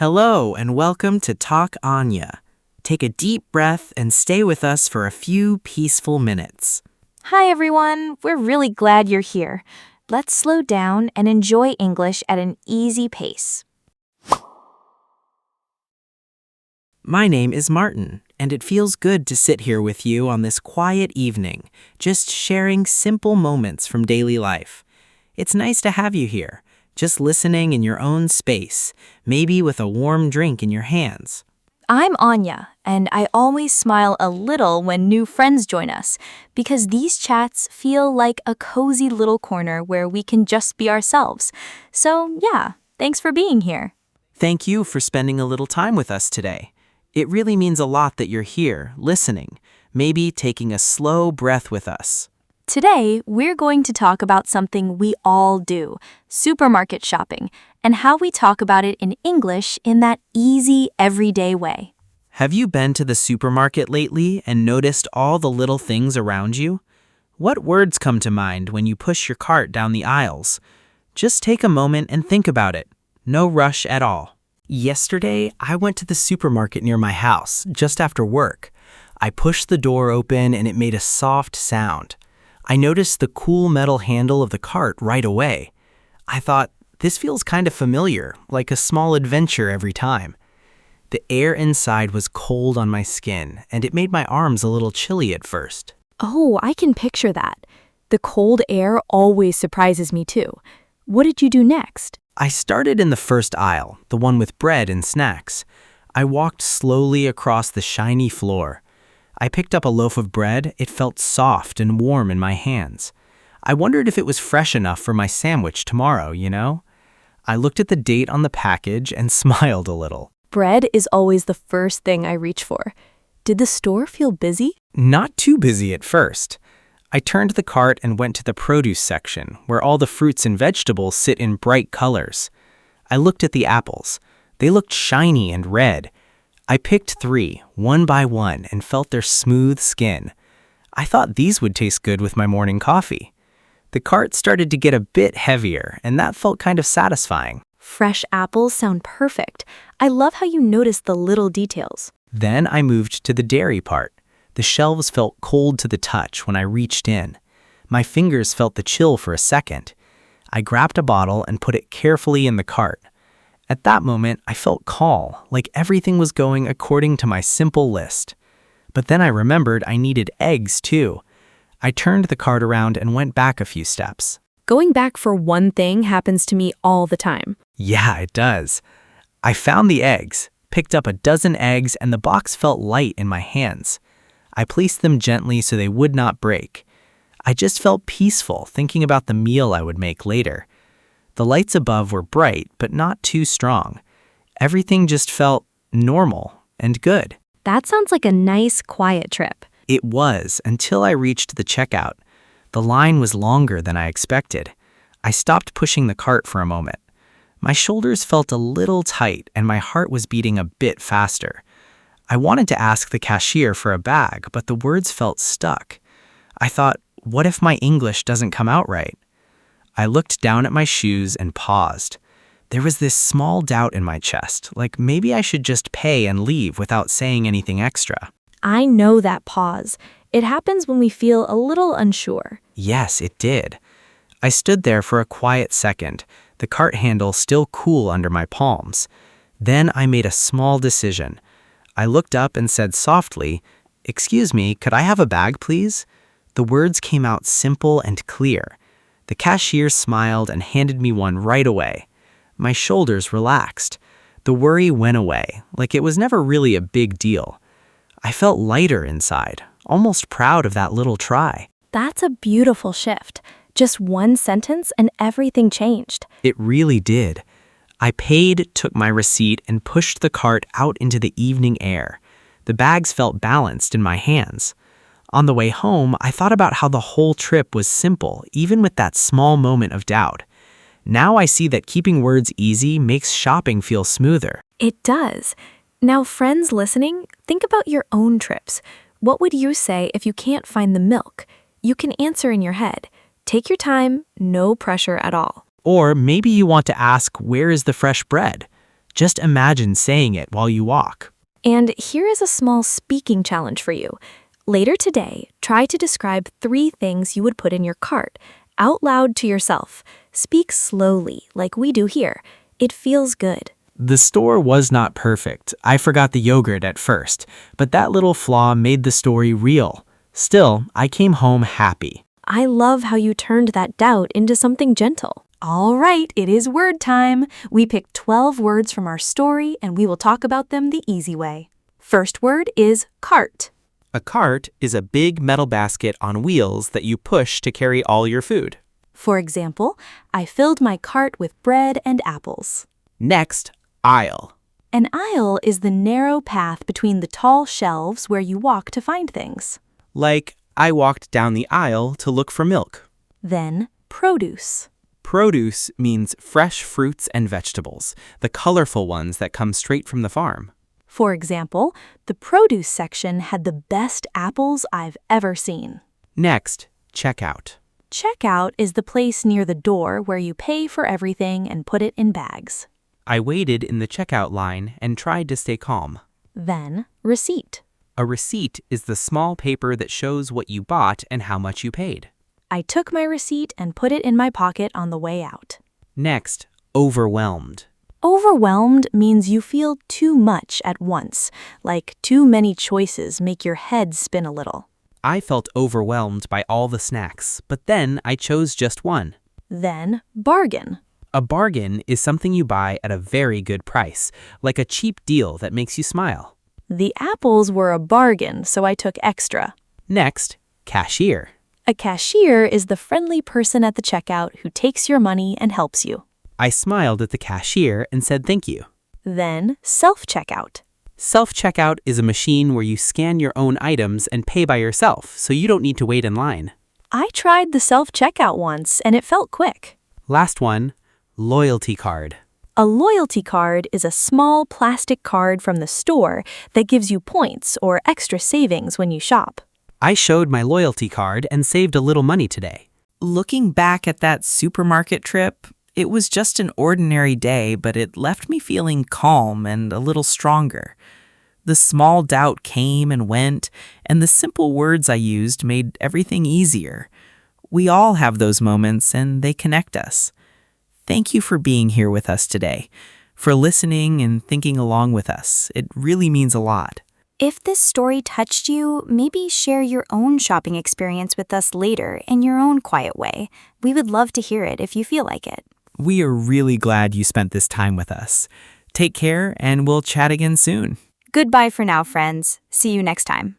Hello and welcome to Talk Anya. Take a deep breath and stay with us for a few peaceful minutes. Hi everyone, we're really glad you're here. Let's slow down and enjoy English at an easy pace. My name is Martin, and it feels good to sit here with you on this quiet evening, just sharing simple moments from daily life. It's nice to have you here, just listening in your own space, maybe with a warm drink in your hands. I'm Anya, and I always smile a little when new friends join us, because these chats feel like a cozy little corner where we can just be ourselves. So yeah, thanks for being here. Thank you for spending a little time with us today. It really means a lot that you're here, listening, maybe taking a slow breath with us. Today, we're going to talk about something we all do, supermarket shopping, and how we talk about it in English in that easy, everyday way. Have you been to the supermarket lately and noticed all the little things around you? What words come to mind when you push your cart down the aisles? Just take a moment and think about it. No rush at all. Yesterday, I went to the supermarket near my house, just after work. I pushed the door open and it made a soft sound. I noticed the cool metal handle of the cart right away. I thought, this feels kind of familiar, like a small adventure every time. The air inside was cold on my skin, and it made my arms a little chilly at first. Oh, I can picture that. The cold air always surprises me too. What did you do next? I started in the first aisle, the one with bread and snacks. I walked slowly across the shiny floor. I picked up a loaf of bread. It felt soft and warm in my hands. I wondered if it was fresh enough for my sandwich tomorrow, you know? I looked at the date on the package and smiled a little. Bread is always the first thing I reach for. Did the store feel busy? Not too busy at first. I turned the cart and went to the produce section, where all the fruits and vegetables sit in bright colors. I looked at the apples. They looked shiny and red. I picked 3, one by one, and felt their smooth skin. I thought these would taste good with my morning coffee. The cart started to get a bit heavier, and that felt kind of satisfying. Fresh apples sound perfect. I love how you notice the little details. Then I moved to the dairy part. The shelves felt cold to the touch when I reached in. My fingers felt the chill for a second. I grabbed a bottle and put it carefully in the cart. At that moment, I felt calm, like everything was going according to my simple list. But then I remembered I needed eggs too. I turned the cart around and went back a few steps. Going back for one thing happens to me all the time. Yeah, it does. I found the eggs, picked up a dozen eggs, and the box felt light in my hands. I placed them gently so they would not break. I just felt peaceful thinking about the meal I would make later. The lights above were bright, but not too strong. Everything just felt normal and good. That sounds like a nice, quiet trip. It was, until I reached the checkout. The line was longer than I expected. I stopped pushing the cart for a moment. My shoulders felt a little tight, and my heart was beating a bit faster. I wanted to ask the cashier for a bag, but the words felt stuck. I thought, what if my English doesn't come out right? I looked down at my shoes and paused. There was this small doubt in my chest, like maybe I should just pay and leave without saying anything extra. I know that pause. It happens when we feel a little unsure. Yes, it did. I stood there for a quiet second, the cart handle still cool under my palms. Then I made a small decision. I looked up and said softly, "Excuse me, could I have a bag, please?" The words came out simple and clear. The cashier smiled and handed me one right away. My shoulders relaxed. The worry went away, like it was never really a big deal. I felt lighter inside, almost proud of that little try. That's a beautiful shift. Just one sentence and everything changed. It really did. I paid, took my receipt, and pushed the cart out into the evening air. The bags felt balanced in my hands. On the way home, I thought about how the whole trip was simple, even with that small moment of doubt. Now I see that keeping words easy makes shopping feel smoother. It does. Now, friends listening, think about your own trips. What would you say if you can't find the milk? You can answer in your head. Take your time, no pressure at all. Or maybe you want to ask, where is the fresh bread? Just imagine saying it while you walk. And here is a small speaking challenge for you. Later today, try to describe 3 things you would put in your cart, out loud to yourself. Speak slowly, like we do here. It feels good. The store was not perfect. I forgot the yogurt at first, but that little flaw made the story real. Still, I came home happy. I love how you turned that doubt into something gentle. All right, it is word time. We picked 12 words from our story, and we will talk about them the easy way. First word is cart. A cart is a big metal basket on wheels that you push to carry all your food. For example, I filled my cart with bread and apples. Next, aisle. An aisle is the narrow path between the tall shelves where you walk to find things. Like, I walked down the aisle to look for milk. Then, produce. Produce means fresh fruits and vegetables, the colorful ones that come straight from the farm. For example, the produce section had the best apples I've ever seen. Next, checkout. Checkout is the place near the door where you pay for everything and put it in bags. I waited in the checkout line and tried to stay calm. Then, receipt. A receipt is the small paper that shows what you bought and how much you paid. I took my receipt and put it in my pocket on the way out. Next, overwhelmed. Overwhelmed means you feel too much at once, like too many choices make your head spin a little. I felt overwhelmed by all the snacks, but then I chose just one. Then, bargain. A bargain is something you buy at a very good price, like a cheap deal that makes you smile. The apples were a bargain, so I took extra. Next, cashier. A cashier is the friendly person at the checkout who takes your money and helps you. I smiled at the cashier and said thank you. Then, self-checkout. Self-checkout is a machine where you scan your own items and pay by yourself, so you don't need to wait in line. I tried the self-checkout once, and it felt quick. Last one, loyalty card. A loyalty card is a small plastic card from the store that gives you points or extra savings when you shop. I showed my loyalty card and saved a little money today. Looking back at that supermarket trip, it was just an ordinary day, but it left me feeling calm and a little stronger. The small doubt came and went, and the simple words I used made everything easier. We all have those moments, and they connect us. Thank you for being here with us today, for listening and thinking along with us. It really means a lot. If this story touched you, maybe share your own shopping experience with us later in your own quiet way. We would love to hear it if you feel like it. We are really glad you spent this time with us. Take care, and we'll chat again soon. Goodbye for now, friends. See you next time.